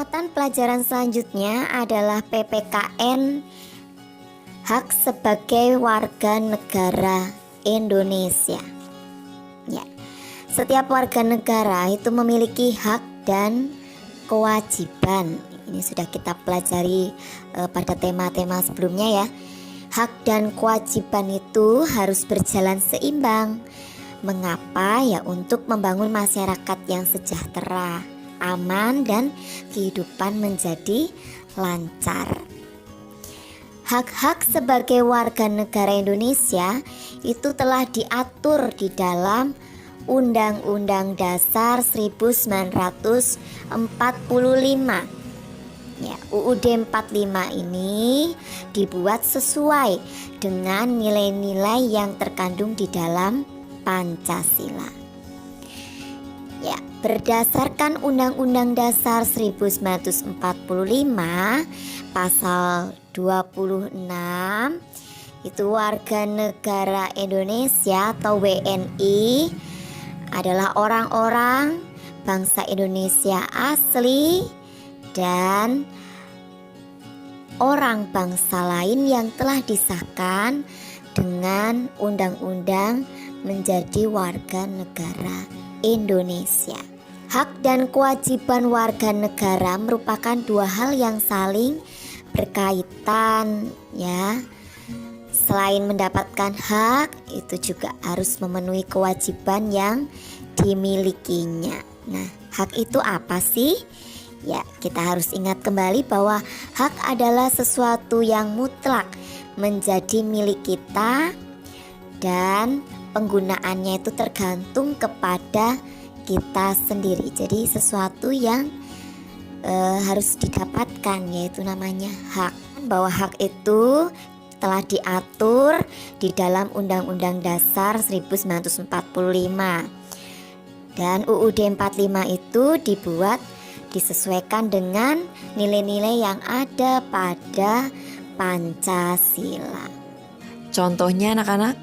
Muatan pelajaran selanjutnya adalah PPKN hak sebagai warga negara Indonesia. Ya, setiap warga negara itu memiliki hak dan kewajiban. Ini sudah kita pelajari pada tema-tema sebelumnya ya. Hak dan kewajiban itu harus berjalan seimbang. Mengapa? Ya, untuk membangun masyarakat yang sejahtera, aman, dan kehidupan menjadi lancar. Hak-hak sebagai warga negara Indonesia itu telah diatur di dalam Undang-Undang Dasar 1945. Ya, UUD 45 ini dibuat sesuai dengan nilai-nilai yang terkandung di dalam Pancasila. Ya, berdasarkan Undang-Undang Dasar 1945 pasal 26 itu warga negara Indonesia atau WNI adalah orang-orang bangsa Indonesia asli dan orang bangsa lain yang telah disahkan dengan undang-undang menjadi warga negara Indonesia. Hak dan kewajiban warga negara merupakan dua hal yang saling berkaitan ya. Selain mendapatkan hak, itu juga harus memenuhi kewajiban yang dimilikinya. Nah, hak itu apa sih? Ya, kita harus ingat kembali bahwa hak adalah sesuatu yang mutlak menjadi milik kita dan penggunaannya itu tergantung kepada kita sendiri. Jadi sesuatu yang harus didapatkan, yaitu namanya hak. Bahwa hak itu telah diatur di dalam Undang-Undang Dasar 1945 dan UUD 45 itu disesuaikan dengan nilai-nilai yang ada pada Pancasila. Contohnya anak-anak,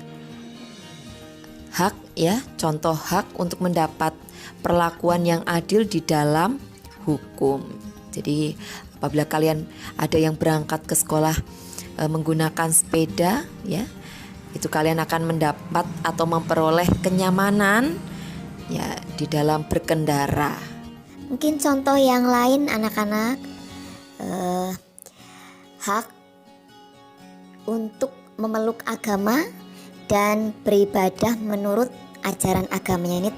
hak ya, contoh hak untuk mendapat perlakuan yang adil di dalam hukum. Jadi apabila kalian ada yang berangkat ke sekolah menggunakan sepeda ya, itu kalian akan mendapat atau memperoleh kenyamanan ya di dalam berkendara. Mungkin contoh yang lain anak-anak, hak untuk memeluk agama dan beribadah menurut ajaran agamanya. Ini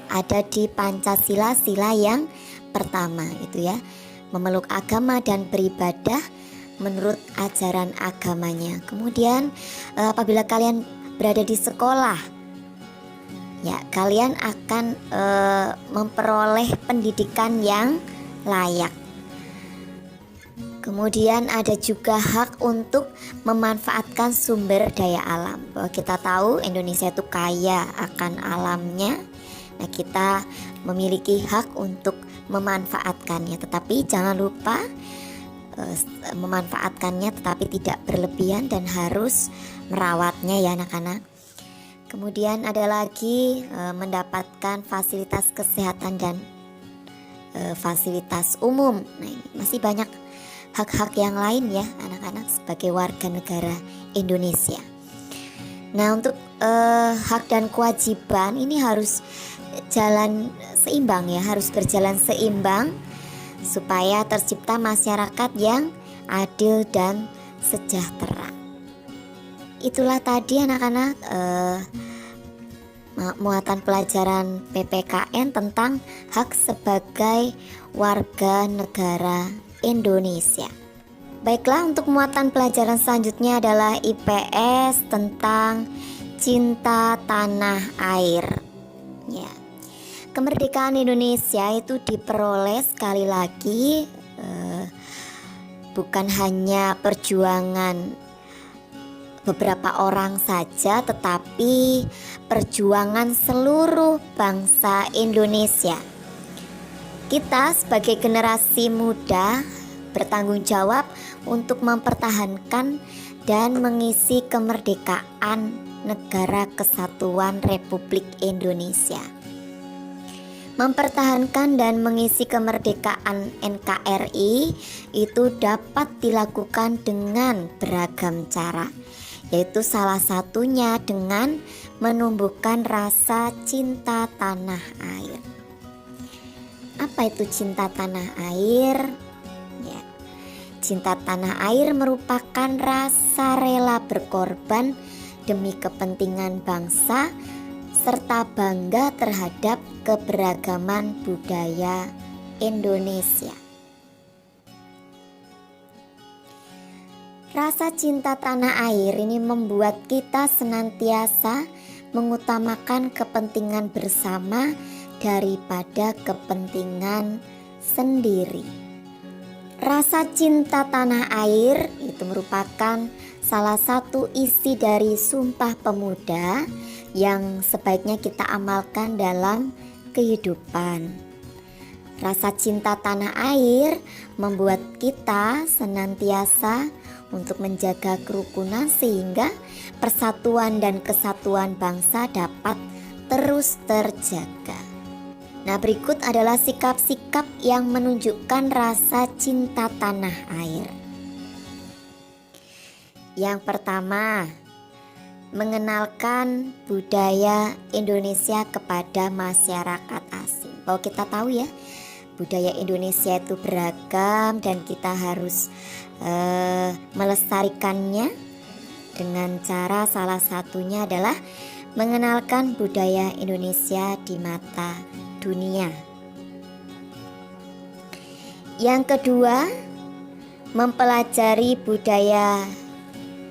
ada di Pancasila sila yang pertama itu ya, memeluk agama dan beribadah menurut ajaran agamanya. Kemudian apabila kalian berada di sekolah ya, kalian akan memperoleh pendidikan yang layak. Kemudian ada juga hak untuk memanfaatkan sumber daya alam. Bahwa kita tahu Indonesia itu kaya akan alamnya. Nah, kita memiliki hak untuk memanfaatkannya. Tetapi jangan lupa memanfaatkannya tetapi tidak berlebihan dan harus merawatnya ya anak-anak. Kemudian ada lagi mendapatkan fasilitas kesehatan dan fasilitas umum. Nah, ini masih banyak hak-hak yang lain ya anak-anak sebagai warga negara Indonesia. Nah, untuk hak dan kewajiban ini harus jalan seimbang ya, harus berjalan seimbang supaya tercipta masyarakat yang adil dan sejahtera. Itulah tadi anak-anak muatan pelajaran PPKN tentang hak sebagai warga negara Indonesia. Baiklah, untuk muatan pelajaran selanjutnya adalah IPS tentang cinta tanah air. Ya. Kemerdekaan Indonesia itu diperoleh sekali lagi bukan hanya perjuangan beberapa orang saja, tetapi perjuangan seluruh bangsa Indonesia. Kita sebagai generasi muda bertanggung jawab untuk mempertahankan dan mengisi kemerdekaan Negara Kesatuan Republik Indonesia. Mempertahankan dan mengisi kemerdekaan NKRI itu dapat dilakukan dengan beragam cara, yaitu salah satunya dengan menumbuhkan rasa cinta tanah air. Apa itu cinta tanah air? Ya, cinta tanah air merupakan rasa rela berkorban demi kepentingan bangsa serta bangga terhadap keberagaman budaya Indonesia. Rasa cinta tanah air ini membuat kita senantiasa mengutamakan kepentingan bersama daripada kepentingan sendiri. Rasa cinta tanah air itu merupakan salah satu isi dari Sumpah Pemuda yang sebaiknya kita amalkan dalam kehidupan. Rasa cinta tanah air membuat kita senantiasa untuk menjaga kerukunan sehingga persatuan dan kesatuan bangsa dapat terus terjaga. Nah, berikut adalah sikap-sikap yang menunjukkan rasa cinta tanah air. Yang pertama, mengenalkan budaya Indonesia kepada masyarakat asing. Bahwa kita tahu ya, budaya Indonesia itu beragam dan kita harus melestarikannya dengan cara salah satunya adalah mengenalkan budaya Indonesia di mata dunia. Yang kedua, mempelajari budaya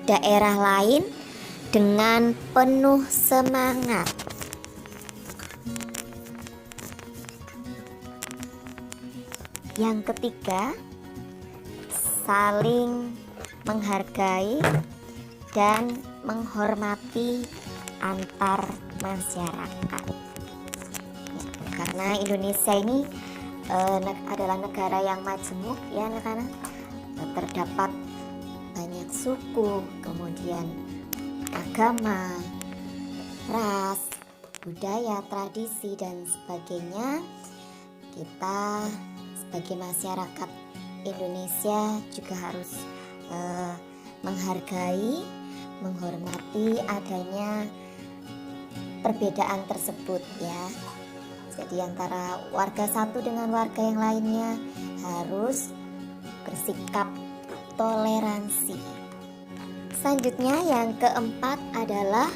daerah lain dengan penuh semangat. Yang ketiga, saling menghargai dan menghormati antar masyarakat. Karena Indonesia ini adalah negara yang majemuk ya anak-anak. Terdapat banyak suku, kemudian agama, ras, budaya, tradisi dan sebagainya. Kita sebagai masyarakat Indonesia juga harus menghargai, menghormati adanya perbedaan tersebut ya. Jadi antara warga satu dengan warga yang lainnya harus bersikap toleransi. Selanjutnya yang keempat adalah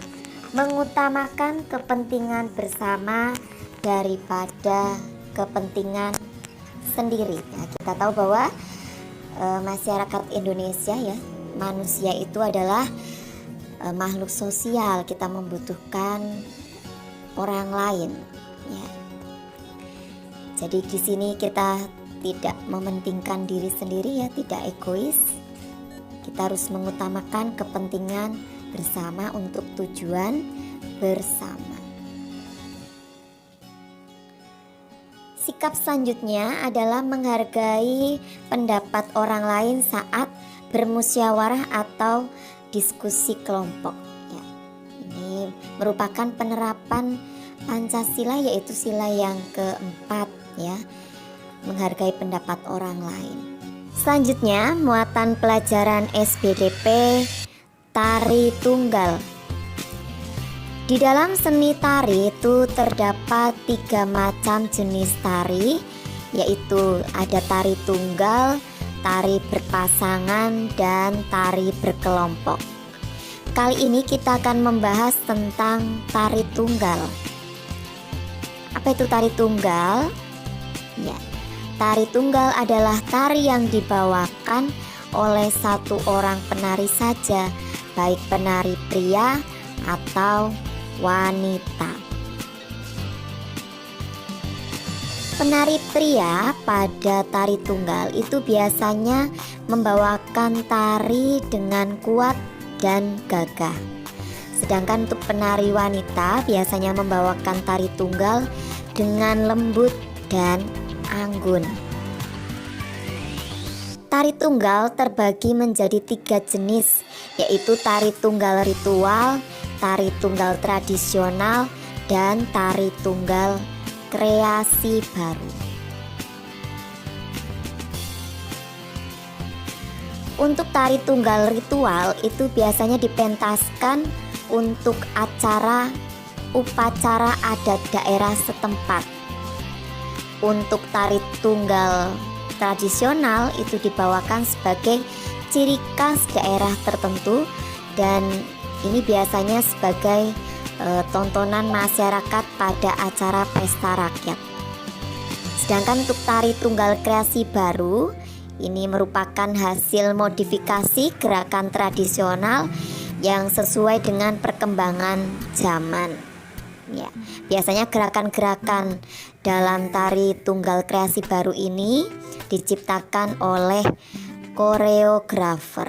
mengutamakan kepentingan bersama daripada kepentingan sendiri. Nah, kita tahu bahwa masyarakat Indonesia ya, manusia itu adalah makhluk sosial. Kita membutuhkan orang lain ya. Jadi di sini kita tidak mementingkan diri sendiri ya, tidak egois. Kita harus mengutamakan kepentingan bersama untuk tujuan bersama. Sikap selanjutnya adalah menghargai pendapat orang lain saat bermusyawarah atau diskusi kelompok. Ya, ini merupakan penerapan Pancasila, yaitu sila yang keempat ya, menghargai pendapat orang lain. Selanjutnya, muatan pelajaran SBDP Tari Tunggal. Di dalam seni tari itu terdapat 3 macam jenis tari, yaitu ada tari tunggal, tari berpasangan, dan tari berkelompok. Kali ini kita akan membahas tentang tari tunggal. Apa itu tari tunggal? Ya, tari tunggal adalah tari yang dibawakan oleh satu orang penari saja, baik penari pria atau wanita. Penari pria pada tari tunggal itu biasanya membawakan tari dengan kuat dan gagah. Sedangkan untuk penari wanita biasanya membawakan tari tunggal dengan lembut dan anggun. Tari tunggal terbagi menjadi 3 jenis, yaitu tari tunggal ritual, tari tunggal tradisional, dan tari tunggal kreasi baru. Untuk tari tunggal ritual itu biasanya dipentaskan untuk upacara adat daerah setempat. Untuk tari tunggal tradisional itu dibawakan sebagai ciri khas daerah tertentu, dan ini biasanya sebagai tontonan masyarakat pada acara pesta rakyat. Sedangkan untuk tari tunggal kreasi baru ini merupakan hasil modifikasi gerakan tradisional yang sesuai dengan perkembangan zaman. Ya, biasanya gerakan-gerakan dalam tari tunggal kreasi baru ini diciptakan oleh koreografer.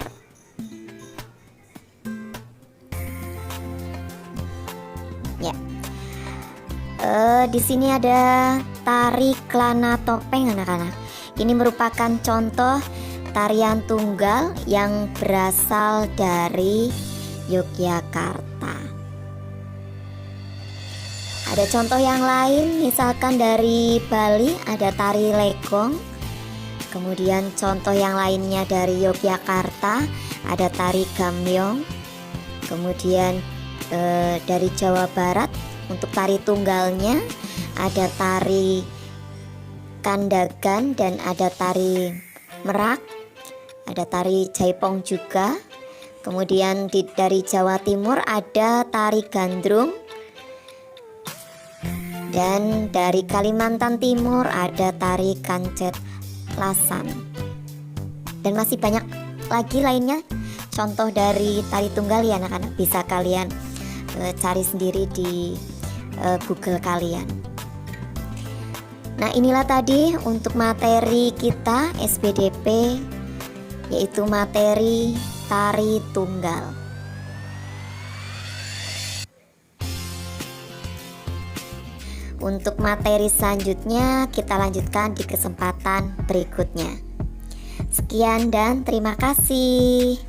Ya, di sini ada tari kelana topeng anak-anak. Ini merupakan contoh tarian tunggal yang berasal dari Yogyakarta. Ada contoh yang lain, misalkan dari Bali ada tari legong. Kemudian contoh yang lainnya dari Yogyakarta ada tari gambyong. Kemudian dari Jawa Barat untuk tari tunggalnya ada tari kandagan dan ada tari merak, ada tari jaipong juga. Kemudian dari Jawa Timur ada tari gandrung, dan dari Kalimantan Timur ada tari kancet lasan, dan masih banyak lagi lainnya contoh dari tari tunggal ya anak-anak, bisa kalian cari sendiri di Google kalian. Nah, inilah tadi untuk materi kita SBDP, yaitu materi tari tunggal. Untuk materi selanjutnya kita lanjutkan di kesempatan berikutnya. Sekian dan terima kasih.